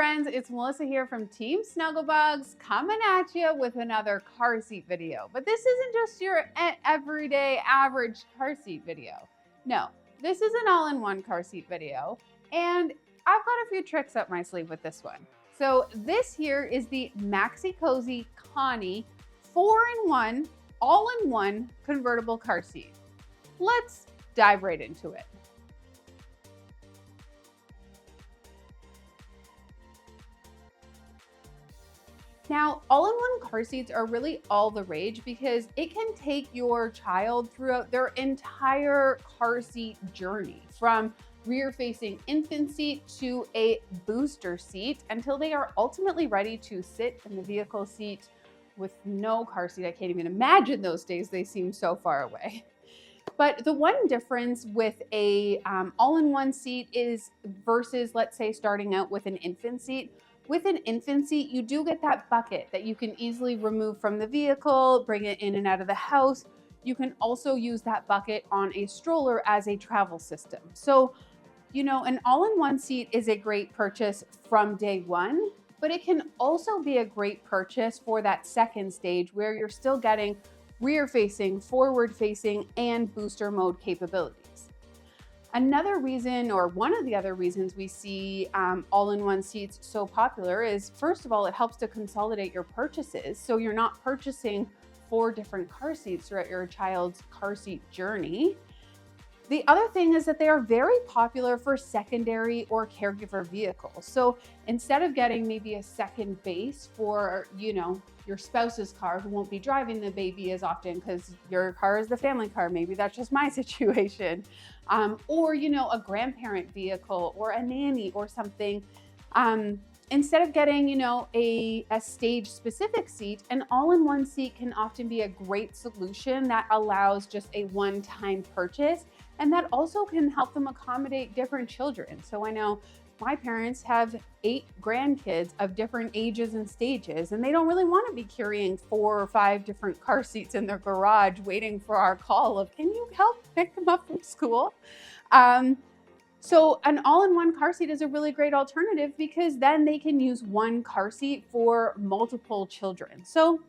friends, it's Melissa here from Team Snuggle Bugz coming at you with another car seat video. But this isn't just your everyday average car seat video. No, this is an all-in-one car seat video, and I've got a few tricks up my sleeve with this one. So this here is the Maxi-Cosi Kani 4-in-1 all-in-one convertible car seat. Let's dive right into it. Now, all-in-one car seats are really all the rage because it can take your child throughout their entire car seat journey, from rear-facing infant seat to a booster seat, until they are ultimately ready to sit in the vehicle seat with no car seat. I can't even imagine those days. They seem so far away. But the one difference with a all-in-one seat is versus, let's say, starting out with an infant seat. With an infant seat, you do get that bucket that you can easily remove from the vehicle, bring it in and out of the house. You can also use that bucket on a stroller as a travel system. So, you know, an all-in-one seat is a great purchase from day one, but it can also be a great purchase for that second stage where you're still getting rear-facing, forward-facing, and booster mode capabilities. Another reason, or one of the other reasons we see all-in-one seats so popular is, first of all, it helps to consolidate your purchases. So you're not purchasing 4 different car seats throughout your child's car seat journey. The other thing is that they are very popular for secondary or caregiver vehicles. So instead of getting maybe a second base for, you know, your spouse's car who won't be driving the baby as often because your car is the family car, maybe that's just my situation, or, you know, a grandparent vehicle or a nanny or something, instead of getting, you know, a stage specific seat, an all-in-one seat can often be a great solution that allows just a one-time purchase. And that also can help them accommodate different children. So I know my parents have 8 grandkids of different ages and stages, and they don't really want to be carrying 4 or 5 different car seats in their garage waiting for our call of, can you help pick them up from school? So an all-in-one car seat is a really great alternative because then they can use one car seat for multiple children. So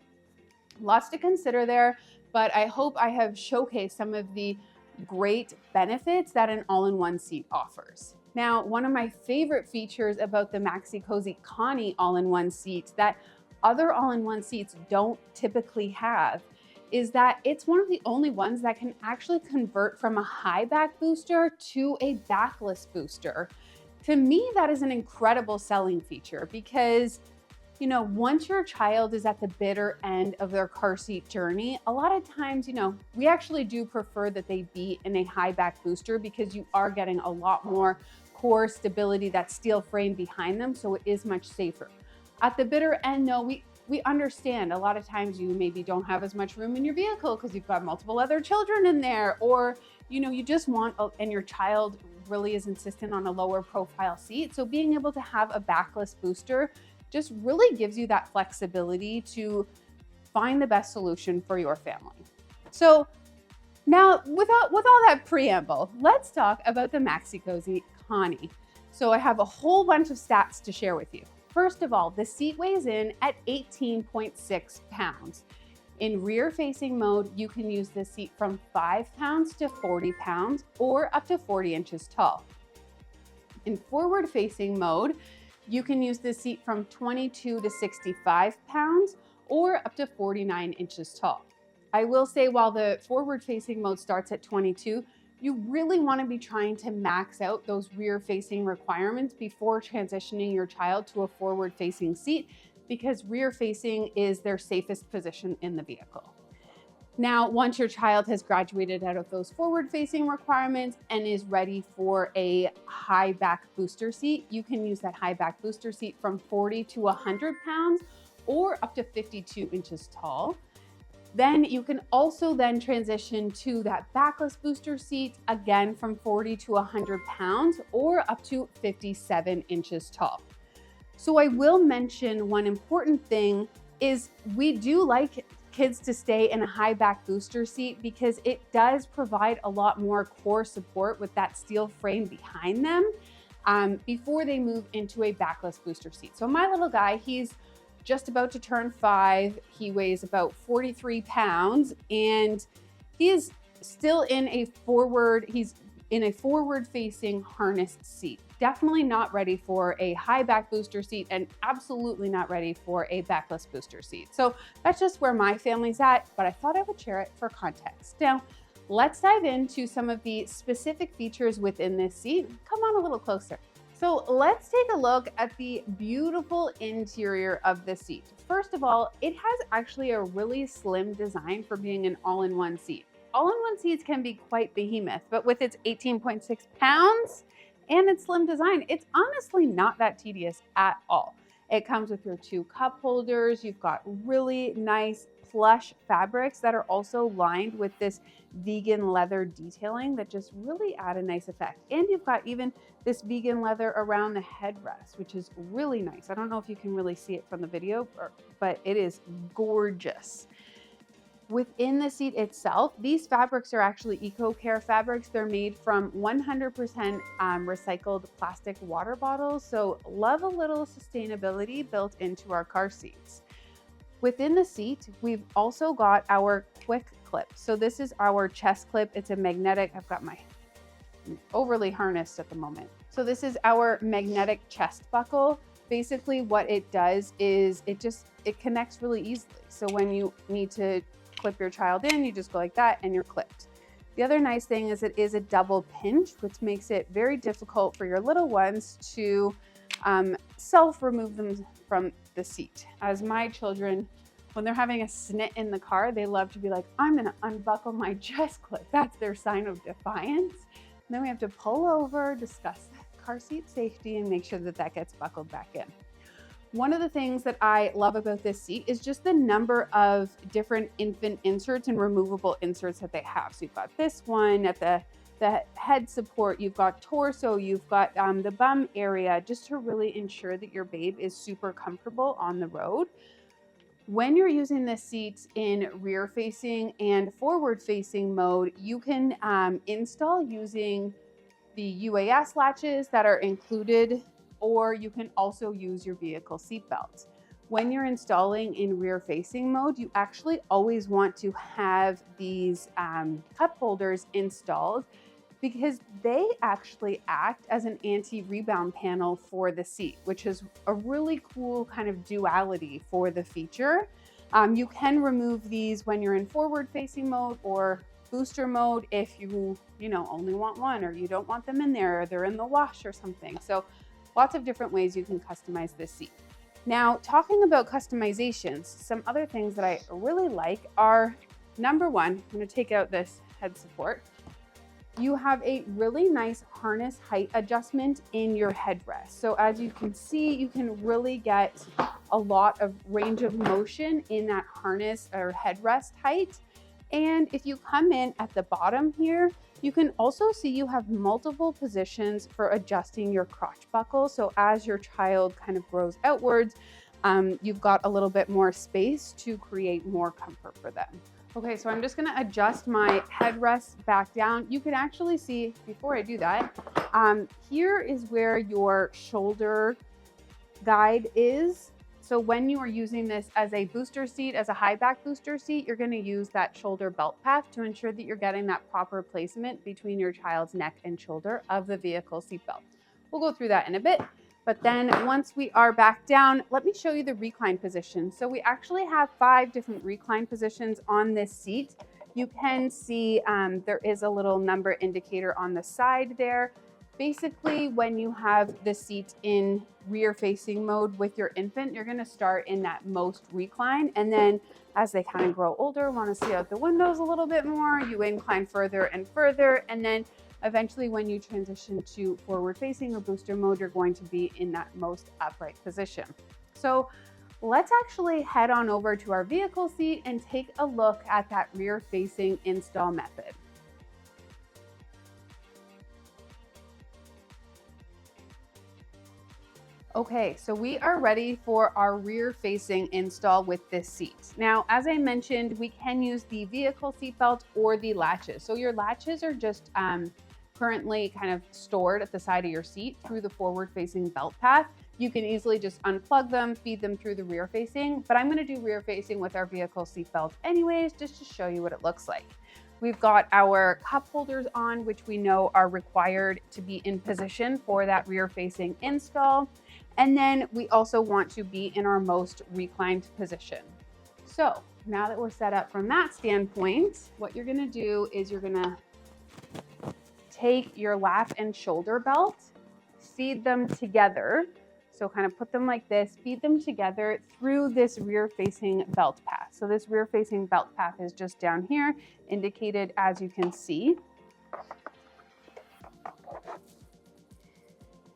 lots to consider there, but I hope I have showcased some of the great benefits that an all-in-one seat offers. Now, one of my favorite features about the Maxi-Cosi Kani all-in-one seat that other all-in-one seats don't typically have is that it's one of the only ones that can actually convert from a high back booster to a backless booster. To me, that is an incredible selling feature because, you know, once your child is at the bitter end of their car seat journey, a lot of times, you know, we actually do prefer that they be in a high back booster because you are getting a lot more core stability, that steel frame behind them, so it is much safer. At the bitter end, no, we understand a lot of times you maybe don't have as much room in your vehicle because you've got multiple other children in there, or, you know, you just want, and your child really is insistent on a lower profile seat. So being able to have a backless booster just really gives you that flexibility to find the best solution for your family. So now, with all that preamble, let's talk about the Maxi-Cosi Kani. So I have a whole bunch of stats to share with you. First of all, the seat weighs in at 18.6 pounds. In rear-facing mode, you can use this seat from 5 pounds to 40 pounds or up to 40 inches tall. In forward-facing mode, you can use this seat from 22 to 65 pounds or up to 49 inches tall. I will say while the forward-facing mode starts at 22, you really want to be trying to max out those rear-facing requirements before transitioning your child to a forward-facing seat because rear-facing is their safest position in the vehicle. Now, once your child has graduated out of those forward-facing requirements and is ready for a high back booster seat, you can use that high back booster seat from 40 to 100 pounds or up to 52 inches tall. Then you can also then transition to that backless booster seat, again from 40 to 100 pounds or up to 57 inches tall. So I will mention one important thing is we do like kids to stay in a high back booster seat because it does provide a lot more core support with that steel frame behind them. before they move into a backless booster seat. So my little guy, he's just about to turn 5. He weighs about 43 pounds and he is still in a forward facing harness seat. Definitely not ready for a high back booster seat and absolutely not ready for a backless booster seat. So that's just where my family's at, but I thought I would share it for context. Now, let's dive into some of the specific features within this seat. Come on a little closer. So let's take a look at the beautiful interior of the seat. First of all, it has actually a really slim design for being an all-in-one seat. All-in-one seats can be quite behemoth, but with its 18.6 pounds and its slim design, it's honestly not that tedious at all. It comes with your 2 cup holders. You've got really nice plush fabrics that are also lined with this vegan leather detailing that just really add a nice effect. And you've got even this vegan leather around the headrest, which is really nice. I don't know if you can really see it from the video, but it is gorgeous. Within the seat itself, these fabrics are actually eco-care fabrics. They're made from 100% recycled plastic water bottles. So love a little sustainability built into our car seats. Within the seat, we've also got our quick clip. So this is our chest clip. It's a magnetic, I'm overly harnessed at the moment. So this is our magnetic chest buckle. Basically what it does is it connects really easily. So when you need to clip your child in, you just go like that and you're clipped. The other nice thing is it is a double pinch, which makes it very difficult for your little ones to self-remove them from the seat. As my children, when they're having a snit in the car, they love to be like, I'm gonna unbuckle my chest clip. That's their sign of defiance. And then we have to pull over, discuss car seat safety, and make sure that that gets buckled back in. One of the things that I love about this seat is just the number of different infant inserts and removable inserts that they have. So you've got this one at the head support, you've got torso, you've got the bum area, just to really ensure that your babe is super comfortable on the road. When you're using this seat in rear facing and forward facing mode, you can install using the UAS latches that are included, or you can also use your vehicle seat belt. When you're installing in rear facing mode, you actually always want to have these cup holders installed because they actually act as an anti-rebound panel for the seat, which is a really cool kind of duality for the feature. You can remove these when you're in forward facing mode or booster mode if you only want one, or you don't want them in there, or they're in the wash or something. So lots of different ways you can customize this seat. Now, talking about customizations, some other things that I really like are, number one, I'm going to take out this head support. You have a really nice harness height adjustment in your headrest. So as you can see, you can really get a lot of range of motion in that harness or headrest height. And if you come in at the bottom here, you can also see you have multiple positions for adjusting your crotch buckle. So as your child kind of grows outwards, you've got a little bit more space to create more comfort for them. Okay, so I'm just gonna adjust my headrest back down. You can actually see, before I do that, here is where your shoulder guide is. So when you are using this as a booster seat, as a high back booster seat, you're gonna use that shoulder belt path to ensure that you're getting that proper placement between your child's neck and shoulder of the vehicle seat belt. We'll go through that in a bit. But then once we are back down, let me show you the recline position. So we actually have 5 different recline positions on this seat. You can see there is a little number indicator on the side there. Basically, when you have the seat in rear facing mode with your infant, you're gonna start in that most recline. And then as they kind of grow older, wanna see out the windows a little bit more, you incline further and further. And then eventually when you transition to forward facing or booster mode, you're going to be in that most upright position. So let's actually head on over to our vehicle seat and take a look at that rear facing install method. Okay, so we are ready for our rear facing install with this seat. Now, as I mentioned, we can use the vehicle seat belt or the latches. So your latches are just currently kind of stored at the side of your seat through the forward-facing belt path. You can easily just unplug them, feed them through the rear-facing, but I'm gonna do rear-facing with our vehicle seat belt anyways, just to show you what it looks like. We've got our cup holders on, which we know are required to be in position for that rear-facing install. And then we also want to be in our most reclined position. So now that we're set up from that standpoint, what you're gonna do is you're gonna take your lap and shoulder belt, feed them together. So kind of put them like this, feed them together through this rear-facing belt path. So this rear-facing belt path is just down here, indicated as you can see.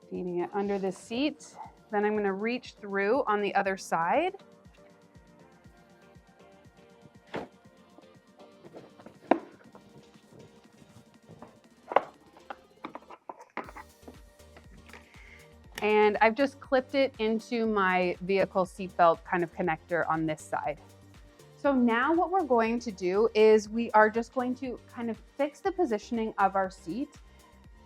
Feeding it under the seat. Then I'm gonna reach through on the other side. And I've just clipped it into my vehicle seatbelt kind of connector on this side. So now what we're going to do is we are just going to kind of fix the positioning of our seat.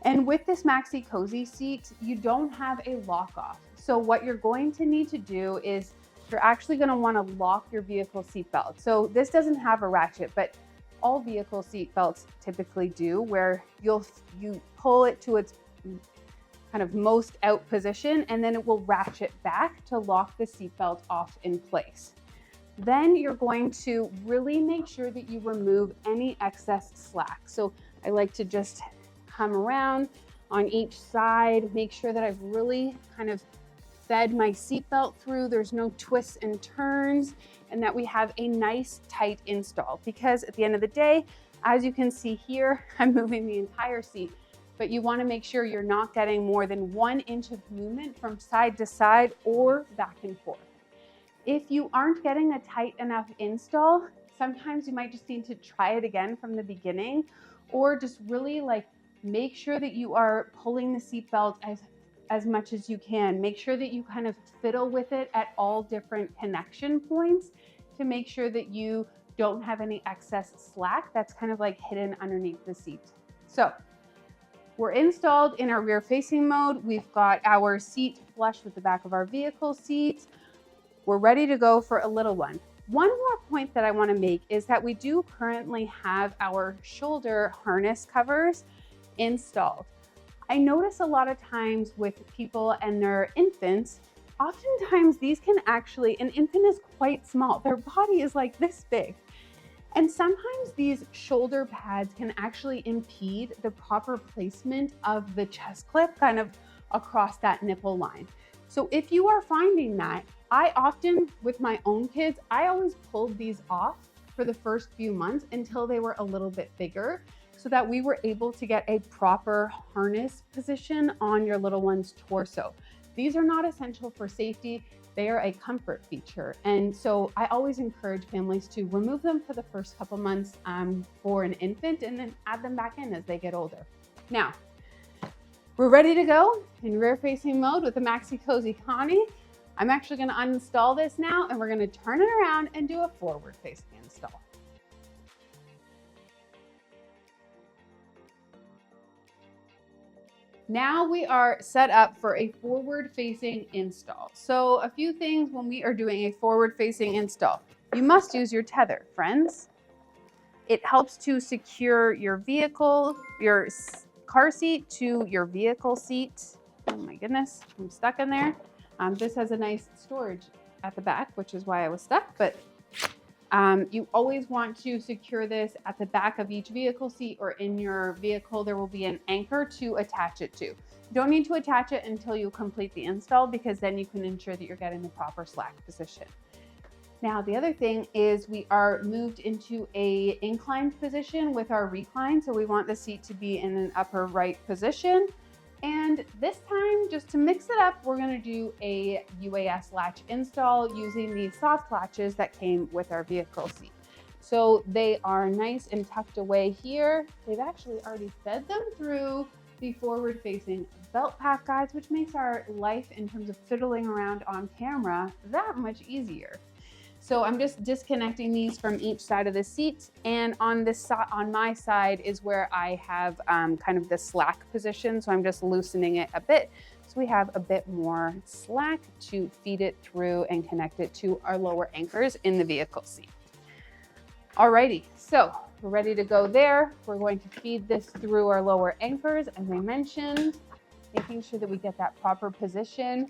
And with this Maxi-Cosi seat, you don't have a lock off. So what you're going to need to do is you're actually going to want to lock your vehicle seatbelt. So this doesn't have a ratchet, but all vehicle seatbelts typically do, where you pull it to its kind of most out position, and then it will ratchet back to lock the seatbelt off in place. Then you're going to really make sure that you remove any excess slack. So I like to just come around on each side, make sure that I've really kind of fed my seatbelt through, there's no twists and turns, and that we have a nice tight install. Because at the end of the day, as you can see here, I'm moving the entire seat, but you want to make sure you're not getting more than 1 inch of movement from side to side or back and forth. If you aren't getting a tight enough install, sometimes you might just need to try it again from the beginning, or just really make sure that you are pulling the seatbelt as much as you can. Make sure that you kind of fiddle with it at all different connection points to make sure that you don't have any excess slack that's kind of like hidden underneath the seat. So we're installed in our rear facing mode. We've got our seat flush with the back of our vehicle seat. We're ready to go for a little one. One more point that I want to make is that we do currently have our shoulder harness covers installed. I notice a lot of times with people and their infants, oftentimes these can actually, an infant is quite small. Their body is like this big. And sometimes these shoulder pads can actually impede the proper placement of the chest clip kind of across that nipple line. So if you are finding that, I often, with my own kids, I always pulled these off for the first few months until they were a little bit bigger, so that we were able to get a proper harness position on your little one's torso. These are not essential for safety. They are a comfort feature. And so I always encourage families to remove them for the first couple months for an infant, and then add them back in as they get older. Now, we're ready to go in rear facing mode with the Maxi-Cosi Kani. I'm actually gonna uninstall this now, and we're gonna turn it around and do a forward facing install. Now we are set up for a forward-facing install. So a few things when we are doing a forward-facing install. You must use your tether, friends. It helps to secure your vehicle, your car seat to your vehicle seat. Oh my goodness, I'm stuck in there. This has a nice storage at the back, which is why I was stuck, but you always want to secure this at the back of each vehicle seat, or in your vehicle, there will be an anchor to attach it to. You don't need to attach it until you complete the install, because then you can ensure that you're getting the proper slack position. Now, the other thing is we are moved into a inclined position with our recline. So we want the seat to be in an upper right position. And this time, just to mix it up, we're gonna do a UAS latch install using the soft latches that came with our vehicle seat. So they are nice and tucked away here. They've actually already fed them through the forward-facing belt path, guys, which makes our life in terms of fiddling around on camera that much easier. So I'm just disconnecting these from each side of the seat, and on this side, on my side, is where I have kind of the slack position. So I'm just loosening it a bit, so we have a bit more slack to feed it through and connect it to our lower anchors in the vehicle seat. Alrighty, so we're ready to go there. We're going to feed this through our lower anchors, as I mentioned, making sure that we get that proper position.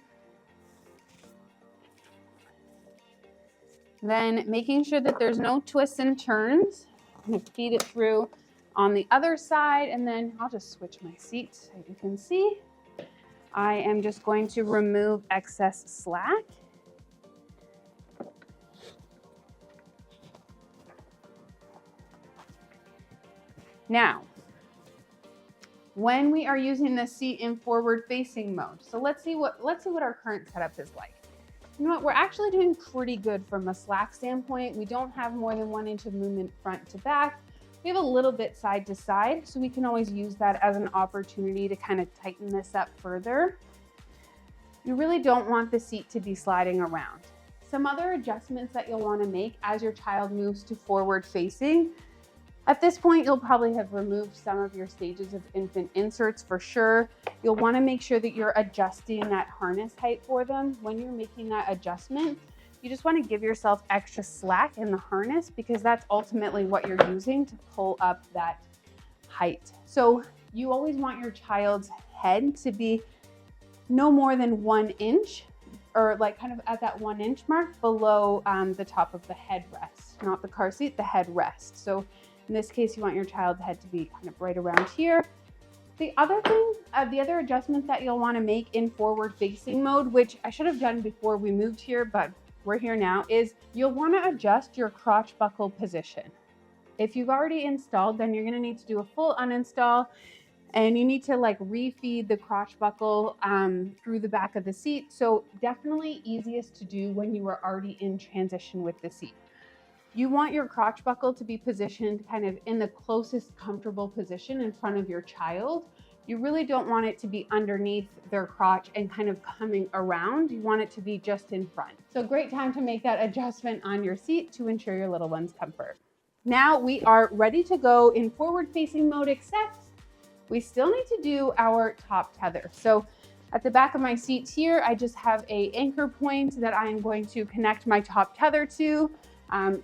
Then making sure that there's no twists and turns. I'm going to feed it through on the other side, and then I'll just switch my seat so you can see. I am just going to remove excess slack. Now, when we are using the seat in forward facing mode, so let's see what our current setup is like. You know what, we're actually doing pretty good from a slack standpoint. We don't have more than 1 inch of movement front to back. We have a little bit side to side, so we can always use that as an opportunity to kind of tighten this up further. You really don't want the seat to be sliding around. Some other adjustments that you'll want to make as your child moves to forward facing. At this point, you'll probably have removed some of your stages of infant inserts for sure. You'll want to make sure that you're adjusting that harness height for them. When you're making that adjustment, you just want to give yourself extra slack in the harness, because that's ultimately what you're using to pull up that height. So you always want your child's head to be no more than 1 inch, or like kind of at that 1 inch mark below the top of the headrest, not the car seat, the headrest. So in this case, you want your child's head to be kind of right around here. The other thing, the other adjustment that you'll want to make in forward facing mode, which I should have done before we moved here, but we're here now, is you'll want to adjust your crotch buckle position. If you've already installed, then you're going to need to do a full uninstall, and you need to like refeed the crotch buckle through the back of the seat. So definitely easiest to do when you are already in transition with the seat. You want your crotch buckle to be positioned kind of in the closest comfortable position in front of your child. You really don't want it to be underneath their crotch and kind of coming around. You want it to be just in front. So great time to make that adjustment on your seat to ensure your little one's comfort. Now we are ready to go in forward facing mode, except we still need to do our top tether. So at the back of my seat here, I just have an anchor point that I am going to connect my top tether to.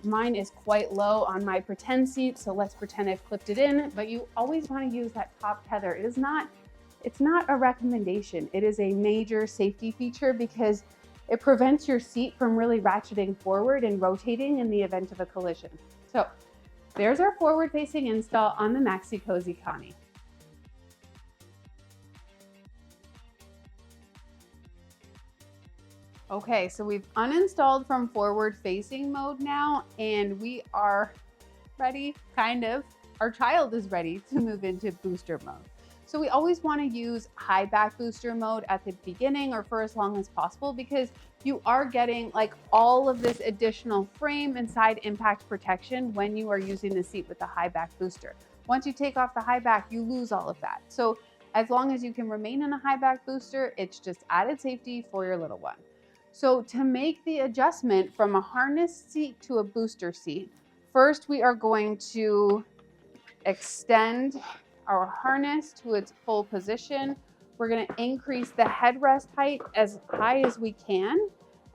Mine is quite low on my pretend seat, so let's pretend I've clipped it in, but you always want to use that top tether. It's not a recommendation. It is a major safety feature because it prevents your seat from really ratcheting forward and rotating in the event of a collision. So there's our forward facing install on the Maxi-Cosi Kani. Okay, so we've uninstalled from forward facing mode now, and we are ready, kind of. Our child is ready to move into booster mode. So we always want to use high back booster mode at the beginning or for as long as possible, because you are getting like all of this additional frame and side impact protection when you are using the seat with the high back booster. Once you take off the high back, you lose all of that. So as long as you can remain in a high back booster, it's just added safety for your little one. So to make the adjustment from a harness seat to a booster seat, first we are going to extend our harness to its full position. We're going to increase the headrest height as high as we can.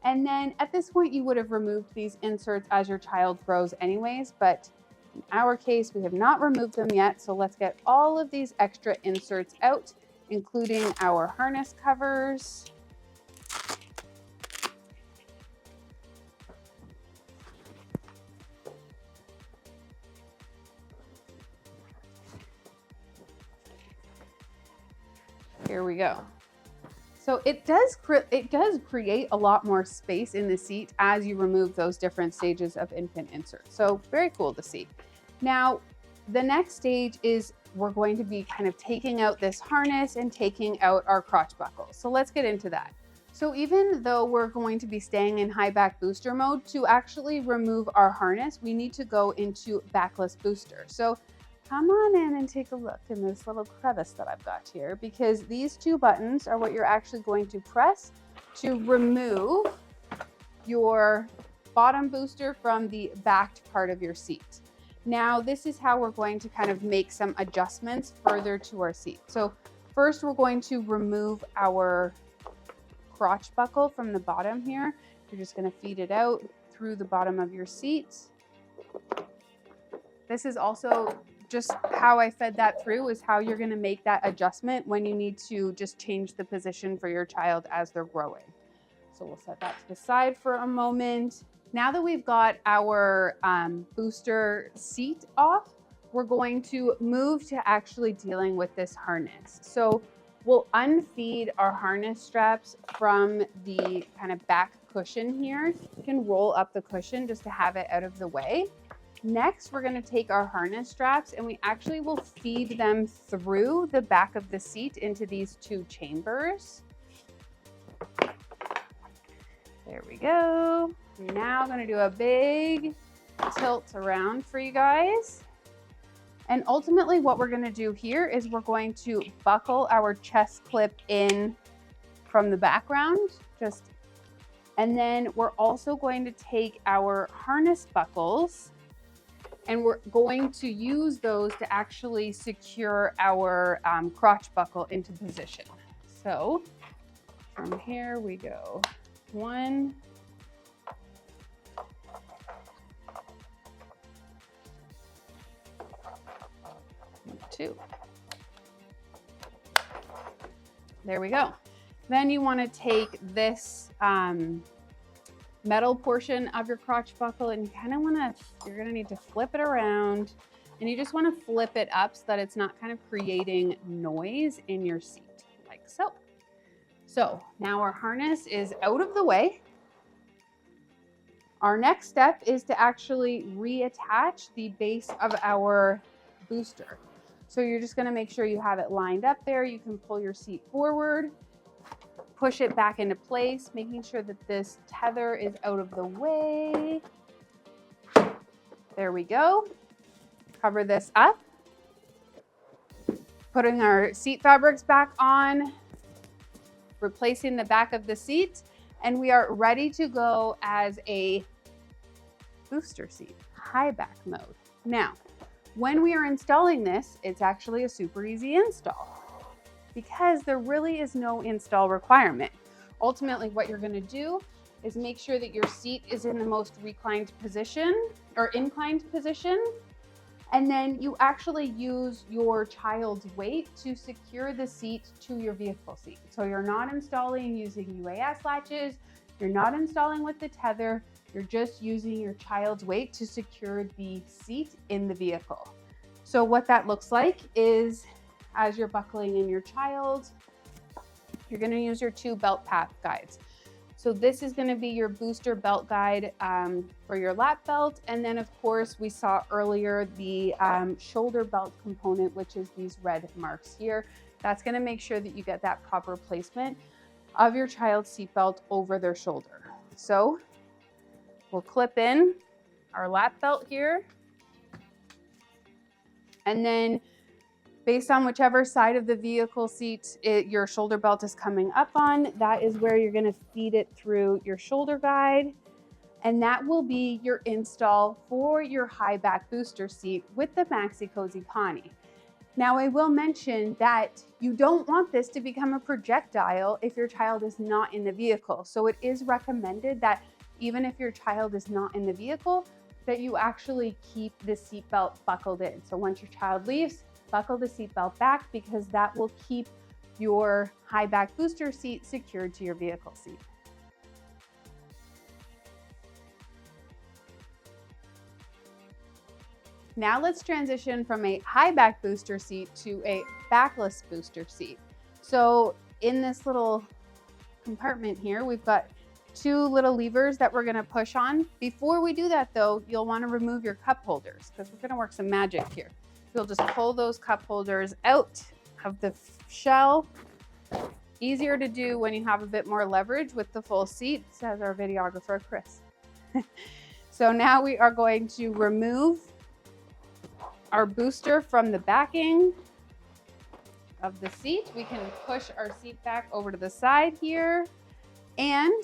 And then at this point, you would have removed these inserts as your child grows anyways, but in our case, we have not removed them yet. So let's get all of these extra inserts out, including our harness covers. Here we go. So it does create a lot more space in the seat as you remove those different stages of infant insert. So very cool to see. Now, the next stage is we're going to be kind of taking out this harness and taking out our crotch buckle. So let's get into that. So even though we're going to be staying in high back booster mode, to actually remove our harness, we need to go into backless booster. So come on in and take a look in this little crevice that I've got here, because these two buttons are what you're actually going to press to remove your bottom booster from the backed part of your seat. Now, this is how we're going to kind of make some adjustments further to our seat. So first, we're going to remove our crotch buckle from the bottom here. You're just going to feed it out through the bottom of your seat. This is also just how I fed that through, is how you're going to make that adjustment when you need to just change the position for your child as they're growing. So we'll set that to the side for a moment. Now that we've got our booster seat off, we're going to move to actually dealing with this harness. So we'll unfeed our harness straps from the kind of back cushion here. You can roll up the cushion just to have it out of the way. Next, we're going to take our harness straps and we actually will feed them through the back of the seat into these two chambers. There we go. Now I'm going to do a big tilt around for you guys. And ultimately what we're going to do here is we're going to buckle our chest clip in from the background, and then we're also going to take our harness buckles and we're going to use those to actually secure our crotch buckle into position. So from here we go. 1, 2. There we go. Then you want to take this metal portion of your crotch buckle and you kind of want to, you're going to need to flip it around, and you just want to flip it up so that it's not kind of creating noise in your seat, like so. So now our harness is out of the way. Our next step is to actually reattach the base of our booster. So you're just going to make sure you have it lined up there. You can pull your seat forward, push it back into place, making sure that this tether is out of the way. There we go. Cover this up. Putting our seat fabrics back on, replacing the back of the seat, and we are ready to go as a booster seat, high back mode. Now, when we are installing this, it's actually a super easy install because there really is no install requirement. Ultimately, what you're going to do is make sure that your seat is in the most reclined position or inclined position. And then you actually use your child's weight to secure the seat to your vehicle seat. So you're not installing using UAS latches, you're not installing with the tether, you're just using your child's weight to secure the seat in the vehicle. So what that looks like is, as you're buckling in your child, you're going to use your 2 belt path guides. So this is going to be your booster belt guide for your lap belt. And then of course we saw earlier the shoulder belt component, which is these red marks here. That's going to make sure that you get that proper placement of your child's seatbelt over their shoulder. So we'll clip in our lap belt here. And then based on whichever side of the vehicle seat your shoulder belt is coming up on, that is where you're going to feed it through your shoulder guide. And that will be your install for your high back booster seat with the Maxi-Cosi Kani. Now, I will mention that you don't want this to become a projectile if your child is not in the vehicle. So it is recommended that even if your child is not in the vehicle, that you actually keep the seatbelt buckled in. So once your child leaves, buckle the seatbelt back, because that will keep your high back booster seat secured to your vehicle seat. Now let's transition from a high back booster seat to a backless booster seat. So in this little compartment here, we've got 2 little levers that we're going to push on. Before we do that though, you'll want to remove your cup holders because we're going to work some magic here. You'll just pull those cup holders out of the shell. Easier to do when you have a bit more leverage with the full seat, says our videographer, Chris. So now we are going to remove our booster from the backing of the seat. We can push our seat back over to the side here, and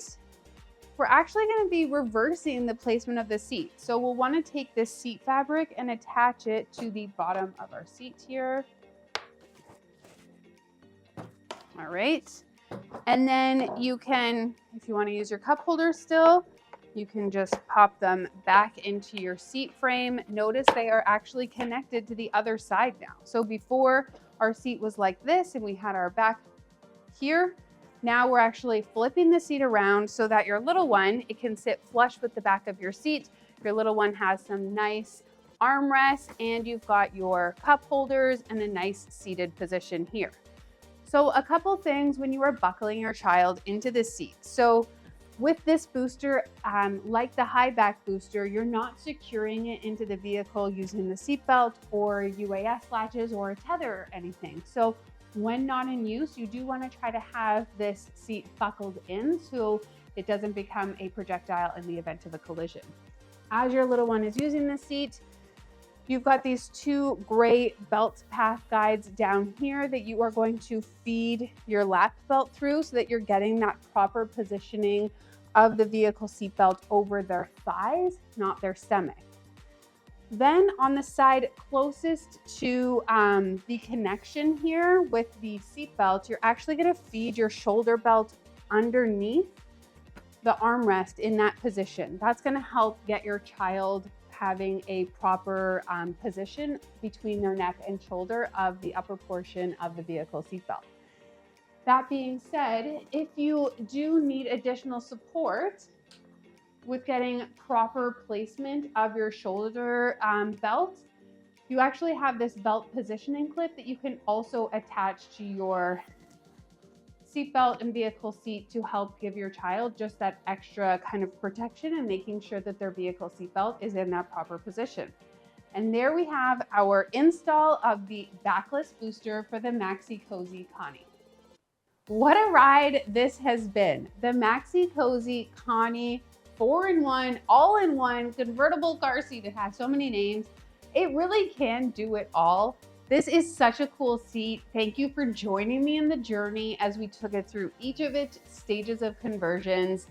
we're actually going to be reversing the placement of the seat. So we'll want to take this seat fabric and attach it to the bottom of our seat here. All right. And then you can, if you want to use your cup holder still, you can just pop them back into your seat frame. Notice they are actually connected to the other side now. So before our seat was like this and we had our back here, now we're actually flipping the seat around so that your little one, it can sit flush with the back of your seat. Your little one has some nice armrests and you've got your cup holders and a nice seated position here. So a couple things when you are buckling your child into the seat. So with this booster, like the high back booster, you're not securing it into the vehicle using the seatbelt or UAS latches or a tether or anything. So when not in use, you do want to try to have this seat buckled in so it doesn't become a projectile in the event of a collision. As your little one is using the seat, you've got these two gray belt path guides down here that you are going to feed your lap belt through so that you're getting that proper positioning of the vehicle seatbelt over their thighs, not their stomach. Then on the side closest to the connection here with the seatbelt, you're actually going to feed your shoulder belt underneath the armrest in that position. That's going to help get your child having a proper position between their neck and shoulder of the upper portion of the vehicle seatbelt. That being said, if you do need additional support with getting proper placement of your shoulder belt, you actually have this belt positioning clip that you can also attach to your seatbelt and vehicle seat to help give your child just that extra kind of protection and making sure that their vehicle seatbelt is in that proper position. And there we have our install of the backless booster for the Maxi-Cosi Kani. What a ride this has been. The Maxi-Cosi Kani 4-in-1, all-in-one convertible car seat. It has so many names. It really can do it all. This is such a cool seat. Thank you for joining me in the journey as we took it through each of its stages of conversions,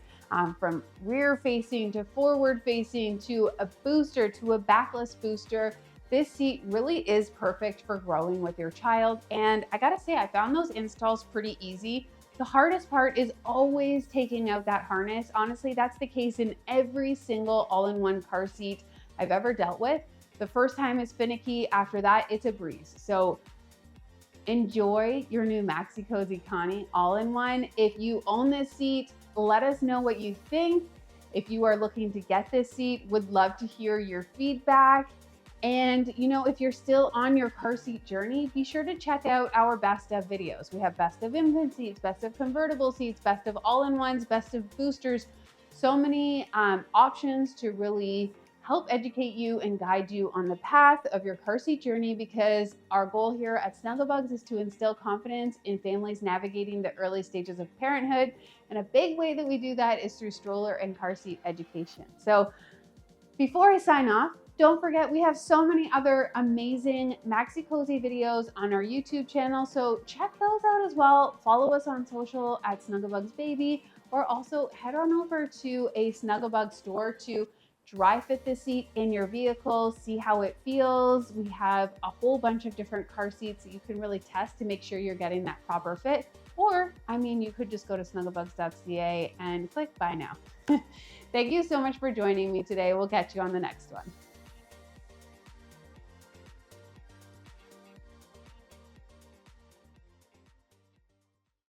from rear facing to forward facing to a booster to a backless booster. This seat really is perfect for growing with your child. And I gotta say, I found those installs pretty easy. The hardest part is always taking out that harness. Honestly, that's the case in every single all-in-one car seat I've ever dealt with. The first time is finicky. After that, it's a breeze. So enjoy your new Maxi-Cosi Kani all-in-one. If you own this seat, let us know what you think. If you are looking to get this seat, would love to hear your feedback. And if you're still on your car seat journey, be sure to check out our best of videos. We have best of infant seats, best of convertible seats, best of all-in-ones, best of boosters. So many options to really help educate you and guide you on the path of your car seat journey, because our goal here at Snuggle Bugz is to instill confidence in families navigating the early stages of parenthood. And a big way that we do that is through stroller and car seat education. So before I sign off, don't forget, we have so many other amazing Maxi-Cosi videos on our YouTube channel, so check those out as well. Follow us on social at Snuggle Bugz Baby, or also head on over to a Snuggle Bugz store to dry fit the seat in your vehicle, see how it feels. We have a whole bunch of different car seats that you can really test to make sure you're getting that proper fit. Or, you could just go to snugglebugz.ca and click buy now. Thank you so much for joining me today. We'll catch you on the next one.